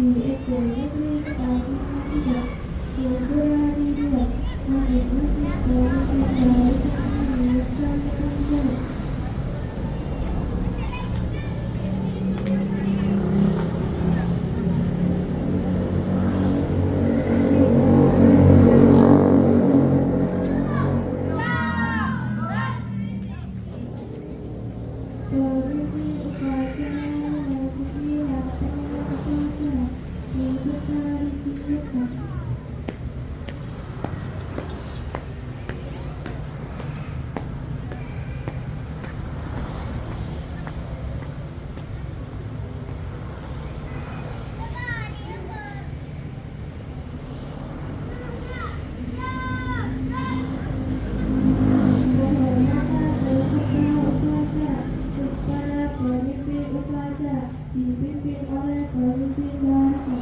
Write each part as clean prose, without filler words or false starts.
di SD Negeri Ketahuan tidak segera dibuat masing-masing pemimpin barisan dilaksanakan sholat. Berhenti upacara memasuki lapangan upacara peserta disiapkan. Penghormatan peserta upacara kepada pemimpin upacara dipimpin oleh pemimpin barisan.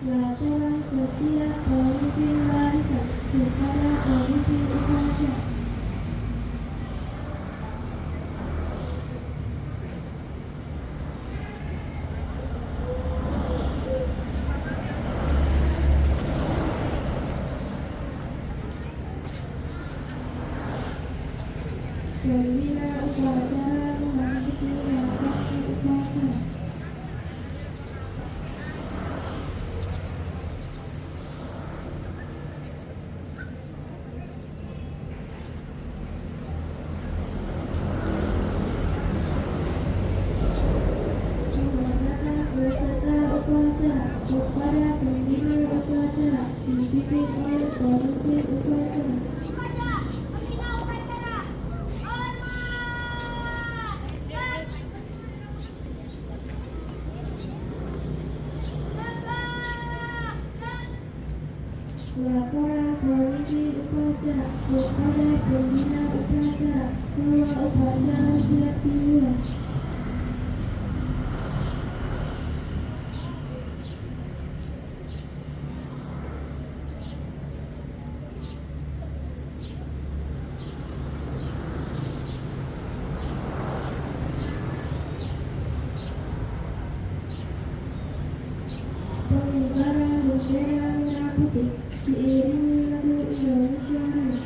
Laporan setiap pemimpin barisan kepada pemimpin upacara. Pembina upacara memasuki lapangan upacara. Penghormatan peserta upacara kepada pembina upacara dipimpin oleh pemimpin upacara. Laporan pemimpin upacara kepada pembina upacara bahwa upacara siap dimulai. Pengibaran bendera merah putih diiringi lagu Indonesia Raya.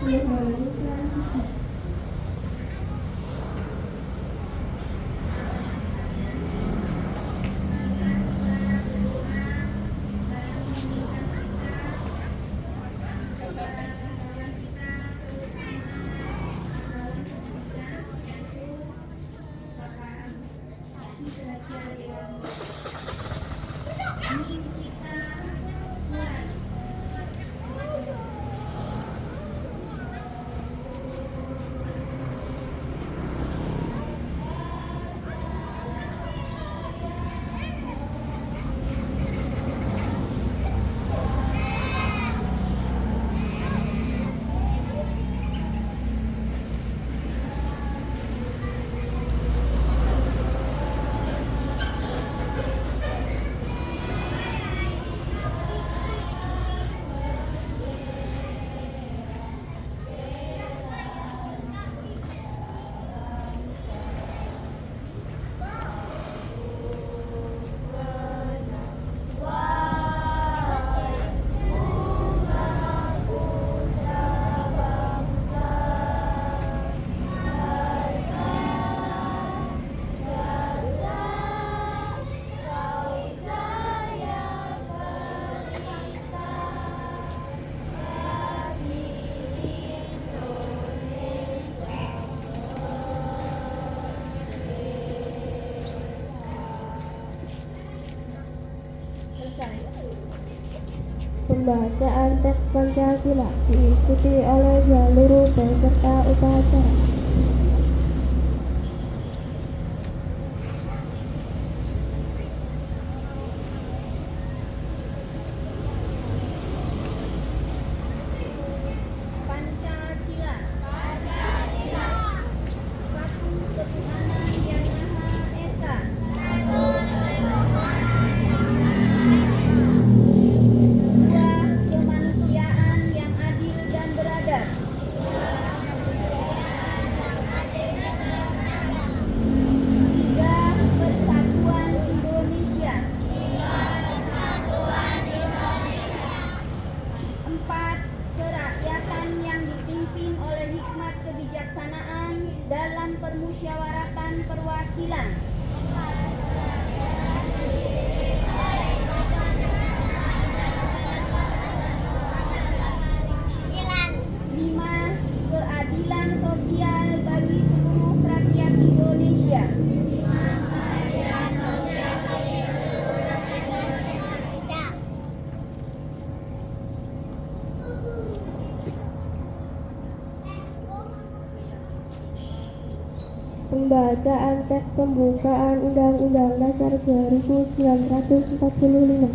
Hari Kelanjutan. Pembacaan teks Pancasila diikuti oleh seluruh peserta upacara. Pancasila. Satu ketuhanan yang Maha Esa. Dua kemanusiaan yang adil dan beradab. Tiga persatuan Indonesia. Empat kerakyatan yang dipimpin oleh hikmat kebijaksanaan dalam permusyawaratan perwakilan. Lima keadilan sosial bagi seluruh rakyat Indonesia. Pembacaan teks pembukaan Undang-Undang Dasar 1945.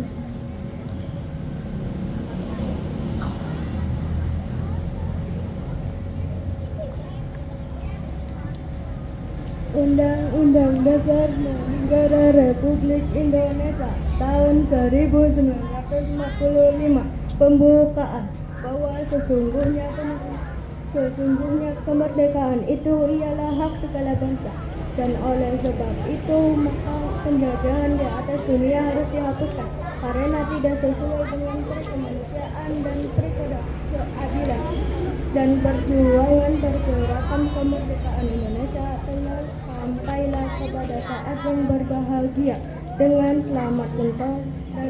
Undang-Undang Dasar Negara Republik Indonesia tahun 1945 pembukaan bahwa sesungguhnya kemerdekaan itu ialah hak segala bangsa, dan oleh sebab itu maka penjajahan di atas dunia harus dihapuskan karena tidak sesuai dengan kemanusiaan dan keadilan, dan perjuangan pergerakan kemerdekaan Indonesia telah sampailah kepada saat yang berbahagia dengan selamat sentosa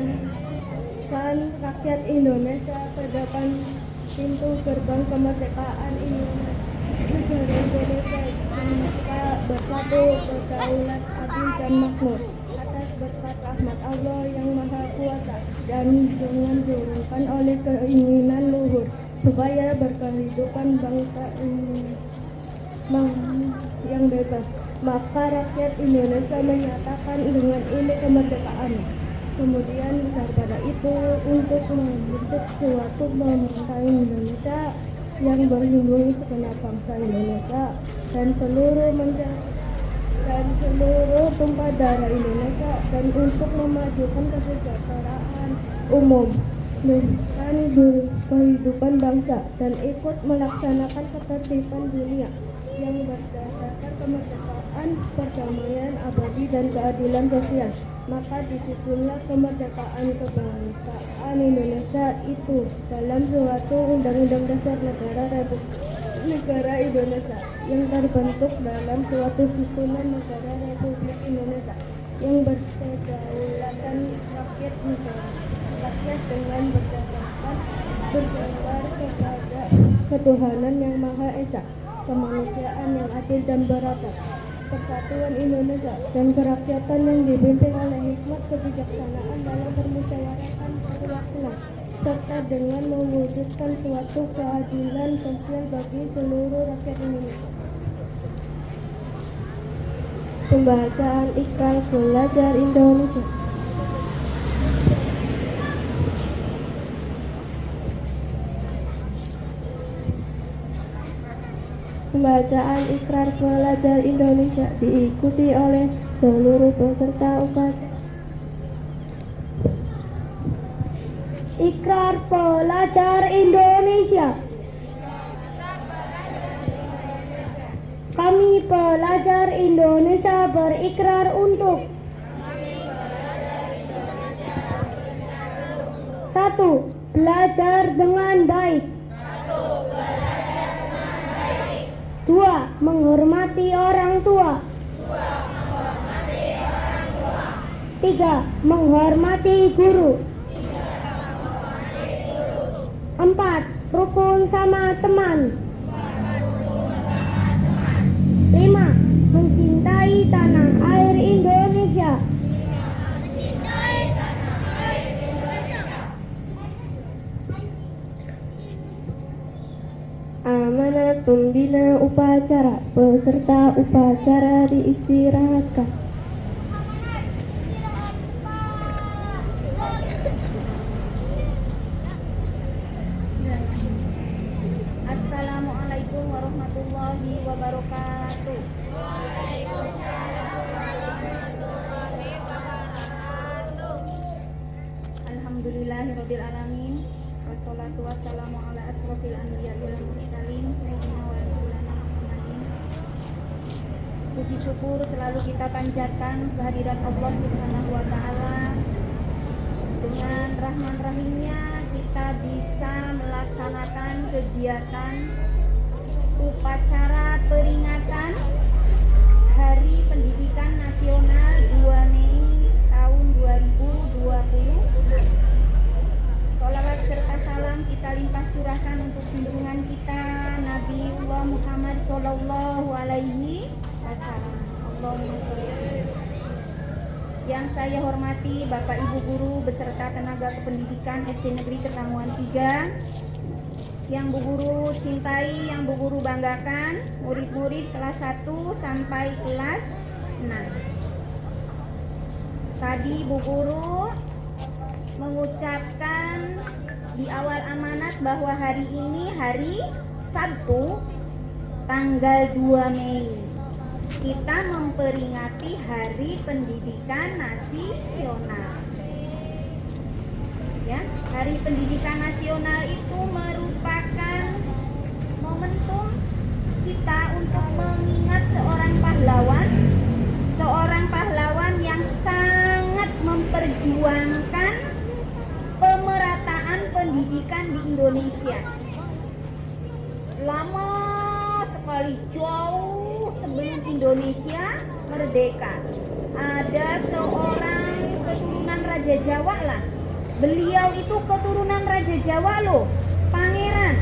dan rakyat Indonesia ke depan pintu gerbang kemerdekaan negara Indonesia yang bersatu, berdaulat, adil dan makmur atas berkat rahmat Allah yang Maha Kuasa dan dengan diurungkan oleh keinginan luhur supaya berkehidupan bangsa yang bebas. Maka rakyat Indonesia menyatakan dengan ini kemerdekaan. Kemudian daripada itu untuk membentuk suatu pemerintahan Indonesia yang melindungi segenap bangsa Indonesia dan seluruh tumpah darah Indonesia, dan untuk memajukan kesejahteraan umum dan kehidupan bangsa, dan ikut melaksanakan ketertiban dunia yang berdasarkan kemerdekaan, perdamaian abadi dan keadilan sosial. Maka disusunlah kemerdekaan kebangsaan Indonesia itu dalam suatu Undang-Undang Dasar Negara Indonesia yang terbentuk dalam suatu susunan negara Republik Indonesia yang berkedaulatan rakyat dengan berdasar kepada ketuhanan yang Maha Esa, kemanusiaan yang adil dan beradab, persatuan Indonesia dan kerakyatan yang dipimpin oleh hikmat kebijaksanaan dalam permusyawaratan perwakilan, serta dengan mewujudkan suatu keadilan sosial bagi seluruh rakyat Indonesia. Pembacaan Ikrar Pelajar Indonesia. Pembacaan Ikrar Pelajar Indonesia diikuti oleh seluruh peserta upacara. Ikrar Pelajar Indonesia. Kami pelajar Indonesia berikrar untuk 1. Belajar dengan baik. 2. Menghormati orang tua. 3. Menghormati guru. 4. Rukun sama teman. 5. Mencintai tanah air Indonesia. Amanat pembina upacara. Peserta upacara diistirahatkan. Assalamualaikum warahmatullahi wabarakatuh. Alhamdulillahirabbil alamin. Wassalatu wassalamu ala asrofil anbiya wal mursalin sayyidina wa maulana Muhammadin. Puji syukur selalu kita panjatkan kehadirat Allah Subhanahu wa taala. Dengan rahman rahimnya kita bisa melaksanakan kegiatan upacara peringatan Hari Pendidikan Nasional 2 Mei tahun 2020. Sholawat serta salam kita limpah curahkan untuk junjungan kita Nabiullah Muhammad Sallallahu Alaihi Wasallam. Allahumma sholli alaihi. Yang saya hormati Bapak Ibu guru beserta tenaga kependidikan SD Negeri Ketanguan 3, yang Bu Guru cintai, yang Bu Guru banggakan, murid-murid kelas 1 sampai kelas 6. Tadi Bu Guru mengucapkan di awal amanat bahwa hari ini hari Sabtu tanggal 2 Mei kita memperingati Hari Pendidikan Nasional. Ya, Hari Pendidikan Nasional itu merupakan momentum kita untuk mengingat seorang pahlawan yang sangat memperjuangkan pemerataan pendidikan di Indonesia. Lama sekali, jauh sebelum Indonesia merdeka, ada seorang keturunan Raja Jawa lah. Beliau itu keturunan Raja Jawa loh, pangeran.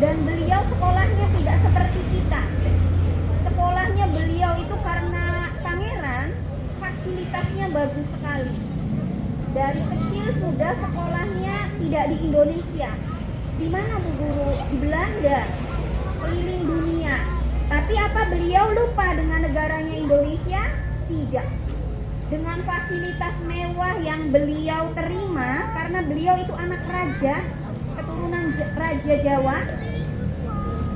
Dan beliau sekolahnya tidak seperti kita. Sekolahnya beliau itu karena pangeran, fasilitasnya bagus sekali. Dari kecil sudah sekolahnya tidak di Indonesia. Di mana Bu Guru? Di Belanda, keliling dunia. Tapi apa beliau lupa dengan negaranya Indonesia? Tidak. Dengan fasilitas mewah yang beliau terima, karena beliau itu anak raja, keturunan Raja Jawa,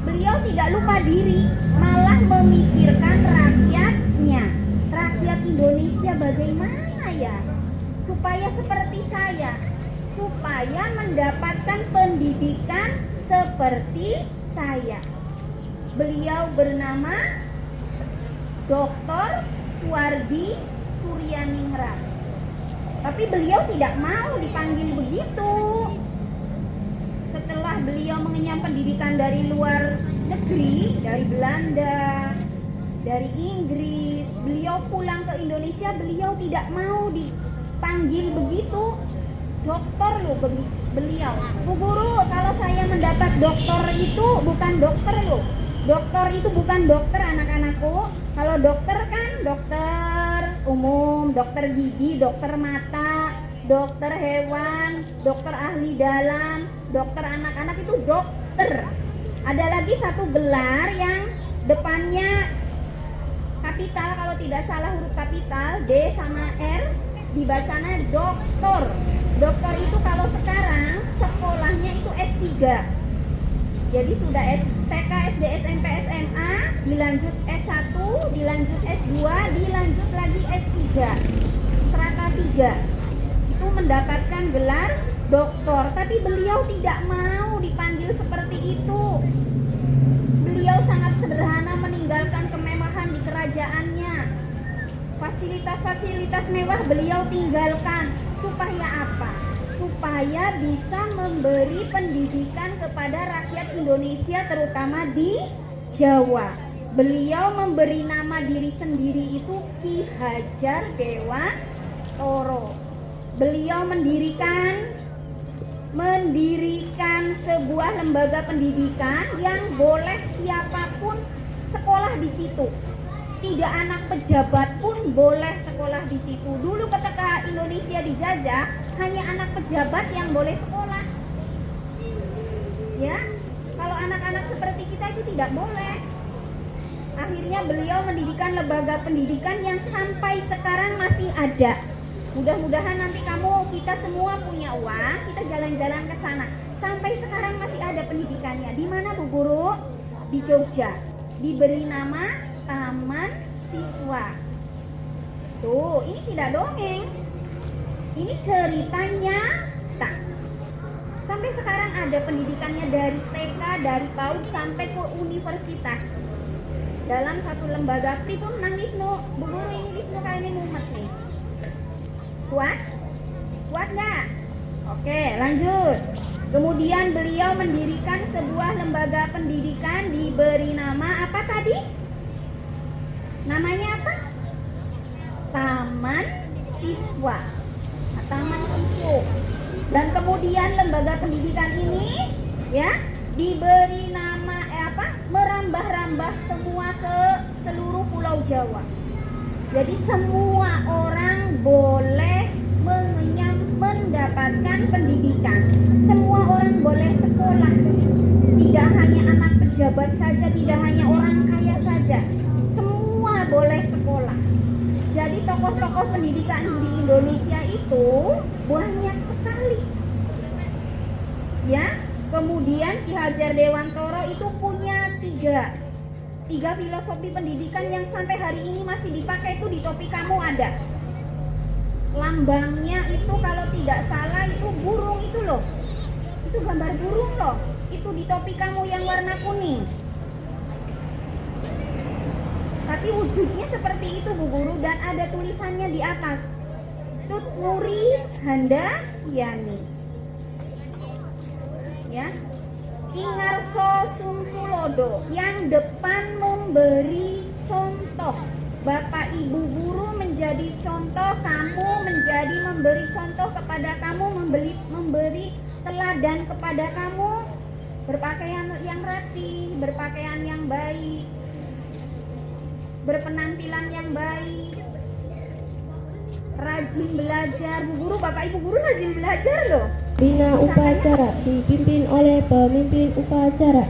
beliau tidak lupa diri, malah memikirkan rakyatnya. Rakyat Indonesia bagaimana ya? Supaya seperti saya, supaya mendapatkan pendidikan seperti saya. Beliau bernama Dr. Suwardi Suryaningrat. Tapi beliau tidak mau dipanggil begitu. Setelah beliau mengenyam pendidikan dari luar negeri, dari Belanda, dari Inggris, beliau pulang ke Indonesia, beliau tidak mau dipanggil begitu. Dokter loh beliau. Bu guru, kalau saya mendapat dokter itu bukan dokter loh. Dokter itu bukan dokter anak-anakku. Kalau dokter kan dokter umum, dokter gigi, dokter mata, dokter hewan, dokter ahli dalam, dokter anak-anak itu dokter. Ada lagi satu gelar yang depannya kapital, kalau tidak salah huruf kapital D sama R, dibacanya doktor. Doktor itu kalau sekarang sekolahnya itu S3. Jadi sudah TK, SD, SMP, SMA, dilanjut S1, dilanjut S2, dilanjut lagi S3. Strata 3. Itu mendapatkan gelar doktor, tapi beliau tidak mau dipanggil seperti itu. Beliau sangat sederhana meninggalkan kemewahan di kerajaannya. Fasilitas-fasilitas mewah beliau tinggalkan. Supaya apa? Supaya bisa memberi pendidikan kepada rakyat Indonesia, terutama di Jawa. Beliau memberi nama diri sendiri itu Ki Hajar Dewantoro. Beliau mendirikan sebuah lembaga pendidikan yang boleh siapapun sekolah di situ. Tidak anak pejabat pun boleh sekolah di situ. Dulu ketika Indonesia dijajah, hanya anak pejabat yang boleh sekolah. Ya, kalau anak-anak seperti kita itu tidak boleh. Akhirnya beliau mendirikan lembaga pendidikan yang sampai sekarang masih ada. Mudah-mudahan nanti kita semua punya uang, kita jalan-jalan ke sana. Sampai sekarang masih ada pendidikannya. Di mana Bu Guru? Di Jogja. Diberi nama Taman Siswa. Tuh, ini tidak dongeng. Ini ceritanya tak. Sampai sekarang ada pendidikannya dari TK, dari PAUD sampai ke universitas. Dalam satu lembaga. Pripun nangis no? Bu Guru ini Wisnu kayaknya mumet nih. Kuat? Kuat nggak? Oke, lanjut. Kemudian beliau mendirikan sebuah lembaga pendidikan, diberi nama apa tadi? Namanya apa? Taman Siswa. Taman Siswa. Dan kemudian lembaga pendidikan ini ya diberi nama merambah-rambah semua ke seluruh Pulau Jawa. Jadi semua orang boleh mendapatkan pendidikan. Semua orang boleh sekolah. Tidak hanya anak pejabat saja, tidak hanya orang kaya saja. Semua boleh sekolah. Jadi tokoh-tokoh pendidikan di Indonesia itu banyak sekali. Ya, kemudian Ki Hajar Dewantoro itu punya tiga filosofi pendidikan yang sampai hari ini masih dipakai. Itu di topi kamu ada. Lambangnya itu kalau tidak salah itu burung itu loh. Itu gambar burung loh. Itu di topi kamu yang warna kuning. Tapi wujudnya seperti itu Bu Guru, dan ada tulisannya di atas. Tuturi Handayani. Ya. Ingarso Sungkulodo, yang depan memberi contoh. Bapak Ibu guru menjadi contoh, kamu menjadi memberi contoh kepada kamu, memberi teladan kepada kamu. Berpakaian yang rapi, berpakaian yang baik, berpenampilan yang baik, rajin belajar. Bu guru, Bapak Ibu guru rajin belajar loh. Bina upacara dipimpin oleh pemimpin upacara.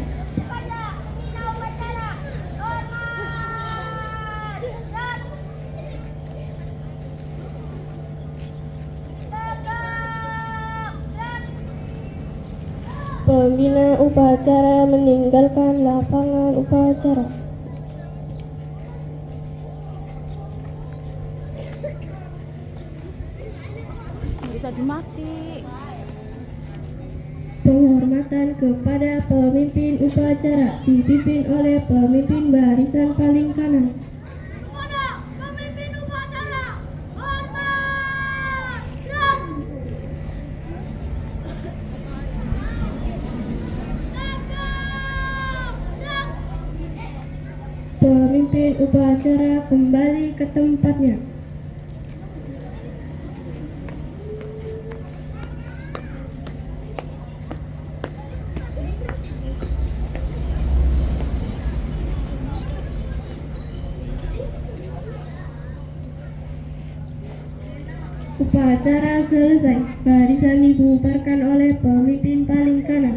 Pembina upacara meninggalkan lapangan upacara. Bisa dimati. Penghormatan kepada pemimpin upacara dipimpin oleh pemimpin barisan paling kanan. Kepada pemimpin upacara, hormat. Pemimpin upacara kembali ke tempatnya. Upacara selesai. Barisan dibubarkan oleh pemimpin paling kanan.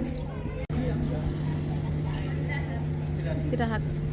Istirahat.